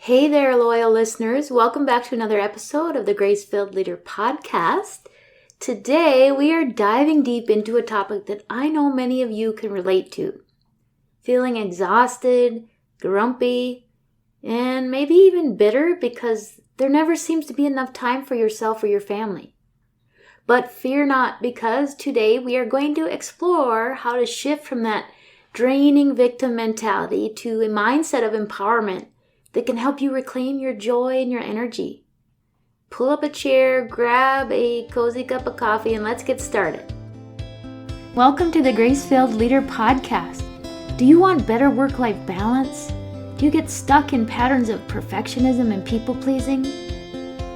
Hey there, loyal listeners. Welcome back to another episode of the Grace-Filled Leader Podcast. Today, we are diving deep into a topic that I know many of you can relate to. Feeling exhausted, grumpy, and maybe even bitter because there never seems to be enough time for yourself or your family. But fear not, because today we are going to explore how to shift from that draining victim mentality to a mindset of empowerment that can help you reclaim your joy and your energy. Pull up a chair, grab a cozy cup of coffee, and let's get started. Welcome to the Grace-Filled Leader Podcast. Do you want better work-life balance? Do you get stuck in patterns of perfectionism and people-pleasing?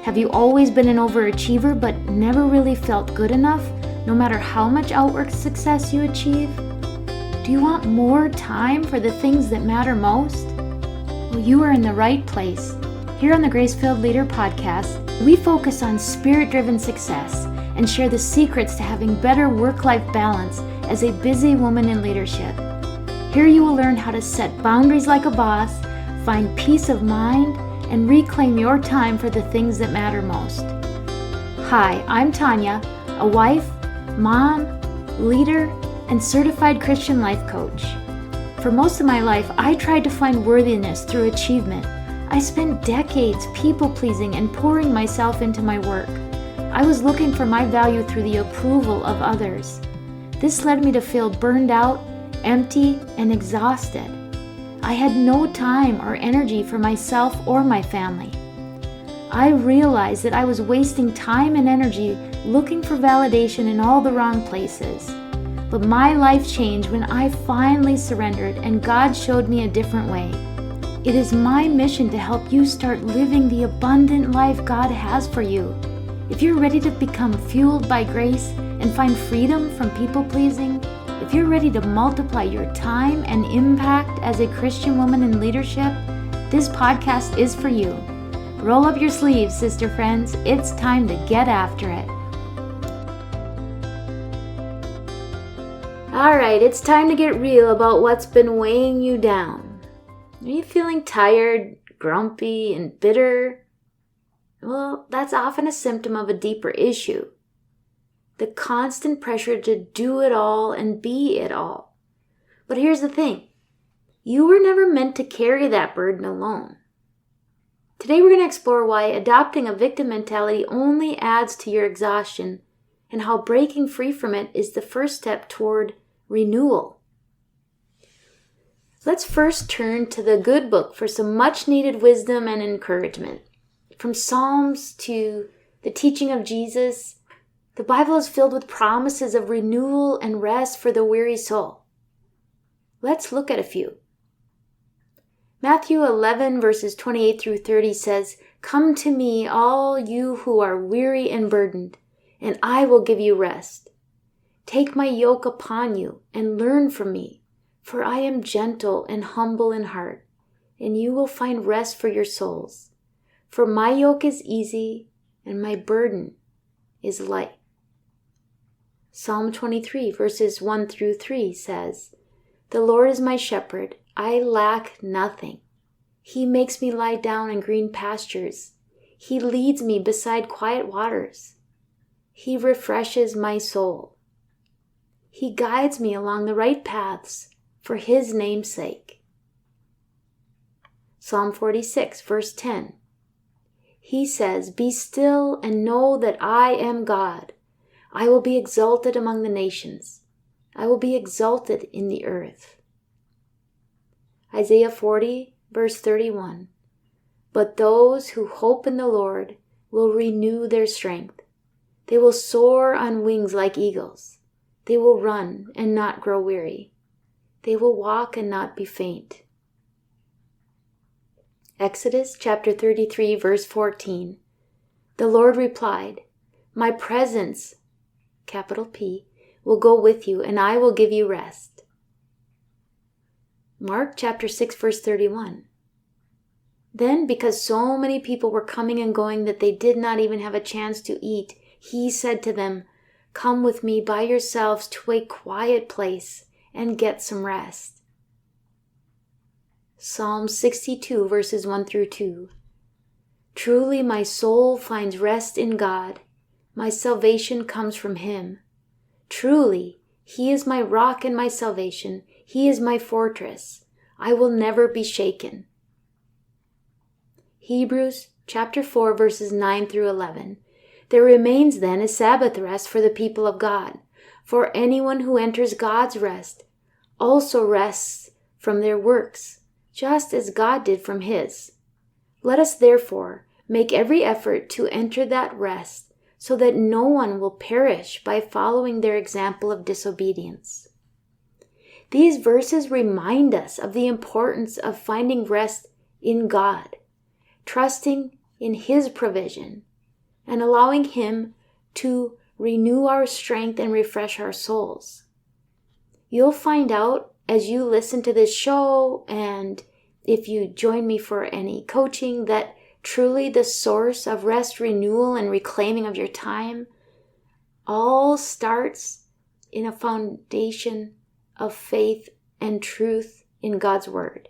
Have you always been an overachiever but never really felt good enough, no matter how much outward success you achieve? Do you want more time for the things that matter most? Well, you are in the right place. Here on the Grace-Filled Leader Podcast, we focus on spirit-driven success and share the secrets to having better work-life balance as a busy woman in leadership. Here you will learn how to set boundaries like a boss, find peace of mind, and reclaim your time for the things that matter most. Hi, I'm Tanya, a wife, mom, leader, and certified Christian life coach. For most of my life, I tried to find worthiness through achievement. I spent decades people-pleasing and pouring myself into my work. I was looking for my value through the approval of others. This led me to feel burned out, empty, and exhausted. I had no time or energy for myself or my family. I realized that I was wasting time and energy looking for validation in all the wrong places. But my life changed when I finally surrendered and God showed me a different way. It is my mission to help you start living the abundant life God has for you. If you're ready to become fueled by grace and find freedom from people-pleasing, if you're ready to multiply your time and impact as a Christian woman in leadership, this podcast is for you. Roll up your sleeves, sister friends. It's time to get after it. All right, it's time to get real about what's been weighing you down. Are you feeling tired, grumpy, and bitter? Well, that's often a symptom of a deeper issue. The constant pressure to do it all and be it all. But here's the thing. You were never meant to carry that burden alone. Today we're going to explore why adopting a victim mentality only adds to your exhaustion and how breaking free from it is the first step toward renewal. Let's first turn to the good book for some much-needed wisdom and encouragement. From Psalms to the teaching of Jesus, the Bible is filled with promises of renewal and rest for the weary soul. Let's look at a few. Matthew 11 verses 28 through 30 says, "Come to me, all you who are weary and burdened, and I will give you rest. Take my yoke upon you and learn from me, for I am gentle and humble in heart, and you will find rest for your souls. For my yoke is easy and my burden is light." Psalm 23 verses 1 through 3 says, "The Lord is my shepherd, I lack nothing. He makes me lie down in green pastures. He leads me beside quiet waters. He refreshes my soul. He guides me along the right paths for His name's sake." Psalm 46 verse 10. He says, "Be still and know that I am God. I will be exalted among the nations. I will be exalted in the earth." Isaiah 40 verse 31. "But those who hope in the Lord will renew their strength. They will soar on wings like eagles. They will run and not grow weary. They will walk and not be faint." Exodus chapter 33 verse 14. "The Lord replied, my presence," capital P, "will go with you, and I will give you rest." Mark chapter 6 verse 31. "Then, because so many people were coming and going that they did not even have a chance to eat, He said to them, 'Come with me by yourselves to a quiet place and get some rest.'" Psalm 62 verses 1 through 2. Truly my soul finds rest in God. My salvation comes from Him. Truly, He is my rock and my salvation. He is my fortress. I will never be shaken. Hebrews chapter 4 verses 9 through 11. There remains then a Sabbath rest for the people of God. For anyone who enters God's rest also rests from their works, just as God did from His. Let us therefore make every effort to enter that rest, so that no one will perish by following their example of disobedience. These verses remind us of the importance of finding rest in God, trusting in His provision, and allowing Him to renew our strength and refresh our souls. You'll find out as you listen to this show, and if you join me for any coaching, that truly the source of rest, renewal, and reclaiming of your time all starts in a foundation of faith and truth in God's Word.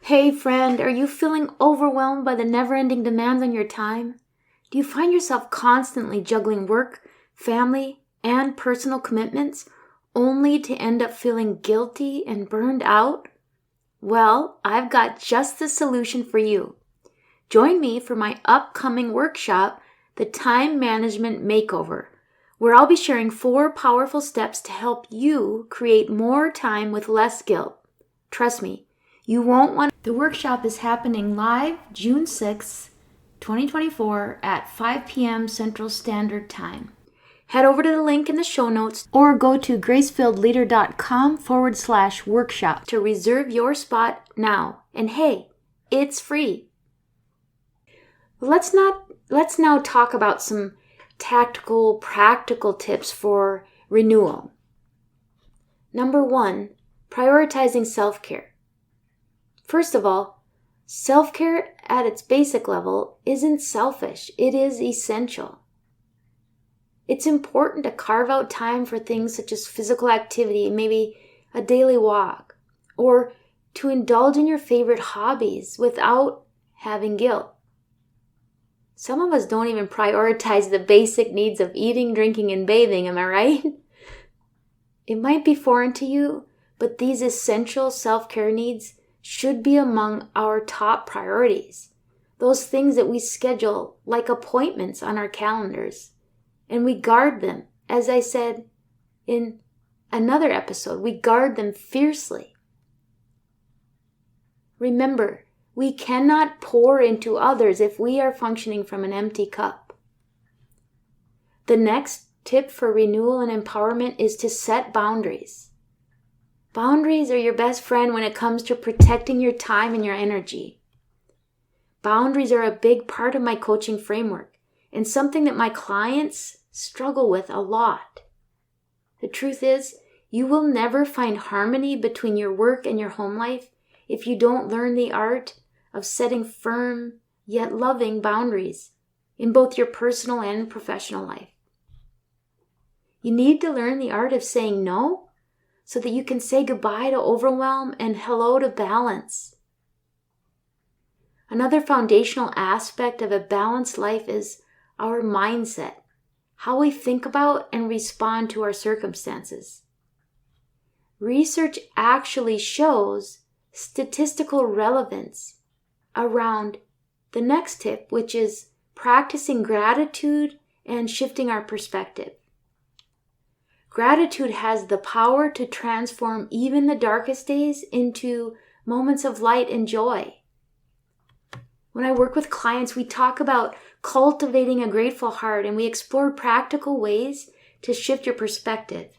Hey friend, are you feeling overwhelmed by the never-ending demands on your time? Do you find yourself constantly juggling work, family, and personal commitments only to end up feeling guilty and burned out? Well, I've got just the solution for you. Join me for my upcoming workshop, The Time Management Makeover, where I'll be sharing 4 powerful steps to help you create more time with less guilt. Trust me, you won't want. The workshop is happening live June 6, 2024 at 5 p.m. Central Standard Time. Head over to the link in the show notes or go to gracefilledleader.com/workshop to reserve your spot now. And hey, it's free. Let's now talk about some tactical, practical tips for renewal. Number 1, prioritizing self-care. First of all, self-care at its basic level isn't selfish. It is essential. It's important to carve out time for things such as physical activity, maybe a daily walk, or to indulge in your favorite hobbies without having guilt. Some of us don't even prioritize the basic needs of eating, drinking, and bathing, am I right? It might be foreign to you, but these essential self-care needs should be among our top priorities. Those things that we schedule like appointments on our calendars. And we guard them, as I said in another episode, we guard them fiercely. Remember, we cannot pour into others if we are functioning from an empty cup. The next tip for renewal and empowerment is to set boundaries. Boundaries are your best friend when it comes to protecting your time and your energy. Boundaries are a big part of my coaching framework and something that my clients struggle with a lot. The truth is, you will never find harmony between your work and your home life if you don't learn the art of setting firm yet loving boundaries in both your personal and professional life. You need to learn the art of saying no so that you can say goodbye to overwhelm and hello to balance. Another foundational aspect of a balanced life is our mindset. How we think about and respond to our circumstances. Research actually shows statistical relevance around the next tip, which is practicing gratitude and shifting our perspective. Gratitude has the power to transform even the darkest days into moments of light and joy. When I work with clients, we talk about cultivating a grateful heart, and we explore practical ways to shift your perspective,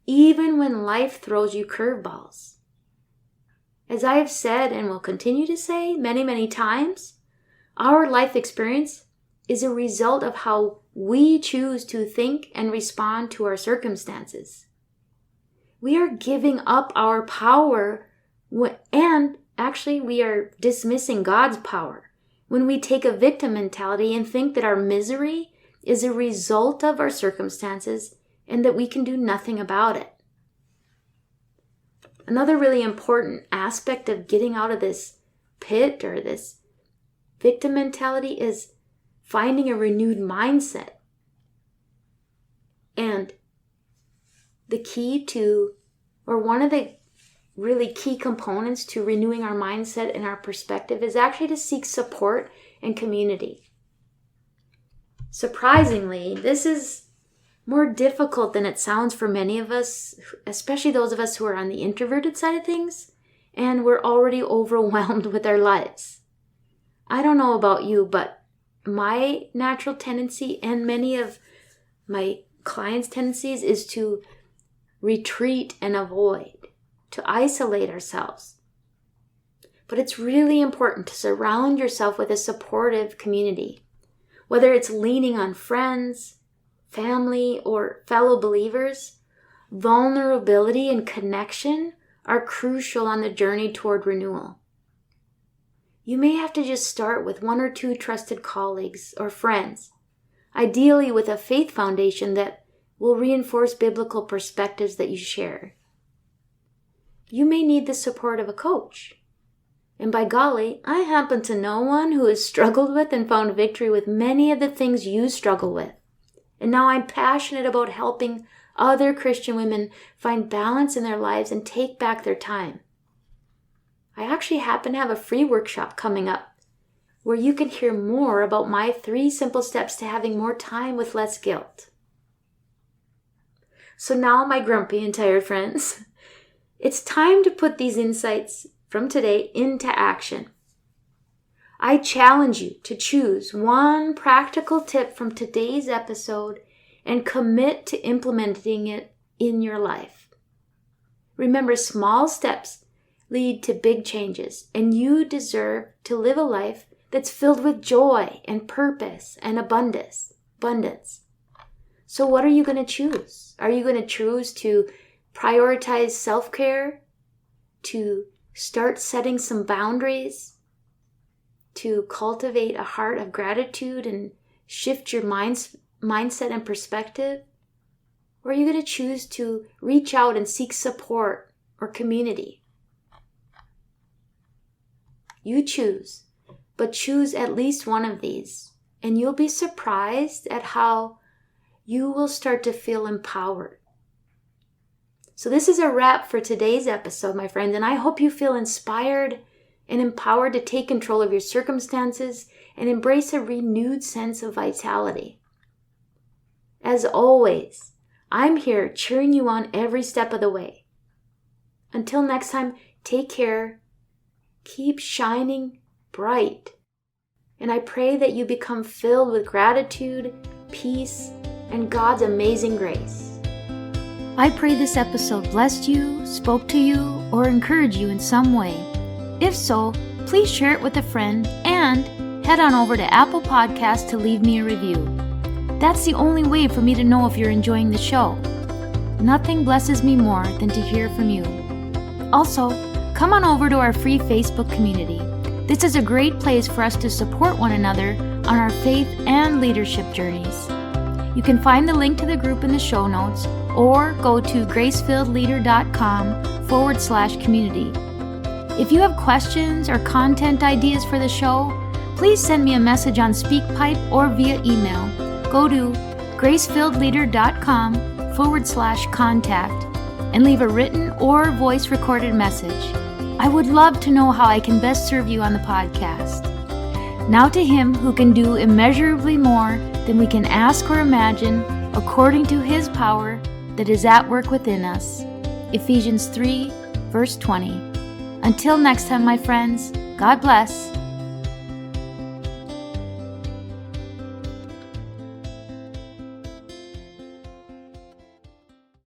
even when life throws you curveballs. As I have said and will continue to say many, many times, our life experience is a result of how we choose to think and respond to our circumstances. We are giving up our power and actually we are dismissing God's power when we take a victim mentality and think that our misery is a result of our circumstances and that we can do nothing about it. Another really important aspect of getting out of this pit or this victim mentality is finding a renewed mindset. And the key to, or one of the really key components to renewing our mindset and our perspective is actually to seek support and community. Surprisingly, this is more difficult than it sounds for many of us, especially those of us who are on the introverted side of things, and we're already overwhelmed with our lives. I don't know about you, but my natural tendency and many of my clients' tendencies is to retreat and avoid, to isolate ourselves. But it's really important to surround yourself with a supportive community, whether it's leaning on friends, family, or fellow believers. Vulnerability and connection are crucial on the journey toward renewal. You may have to just start with 1 or 2 trusted colleagues or friends, ideally with a faith foundation that will reinforce biblical perspectives that you share. You may need the support of a coach. And by golly, I happen to know one who has struggled with and found victory with many of the things you struggle with. And now I'm passionate about helping other Christian women find balance in their lives and take back their time. I actually happen to have a free workshop coming up where you can hear more about my 3 simple steps to having more time with less guilt. So now, my grumpy and tired friends, it's time to put these insights from today into action. I challenge you to choose one practical tip from today's episode and commit to implementing it in your life. Remember, small steps lead to big changes, and you deserve to live a life that's filled with joy and purpose and abundance. So what are you going to choose? Are you going to choose to prioritize self-care, to start setting some boundaries, to cultivate a heart of gratitude and shift your mindset and perspective? Or are you going to choose to reach out and seek support or community? You choose, but choose at least one of these, and you'll be surprised at how you will start to feel empowered. So this is a wrap for today's episode, my friends, and I hope you feel inspired and empowered to take control of your circumstances and embrace a renewed sense of vitality. As always, I'm here cheering you on every step of the way. Until next time, take care, keep shining bright, and I pray that you become filled with gratitude, peace, and God's amazing grace. I pray this episode blessed you, spoke to you, or encouraged you in some way. If so, please share it with a friend and head on over to Apple Podcasts to leave me a review. That's the only way for me to know if you're enjoying the show. Nothing blesses me more than to hear from you. Also, come on over to our free Facebook community. This is a great place for us to support one another on our faith and leadership journeys. You can find the link to the group in the show notes or go to gracefilledleader.com/community. If you have questions or content ideas for the show, please send me a message on SpeakPipe or via email. Go to gracefilledleader.com/contact and leave a written or voice recorded message. I would love to know how I can best serve you on the podcast. Now to Him who can do immeasurably more than we can ask or imagine, according to His power that is at work within us. Ephesians 3, verse 20. Until next time, my friends, God bless.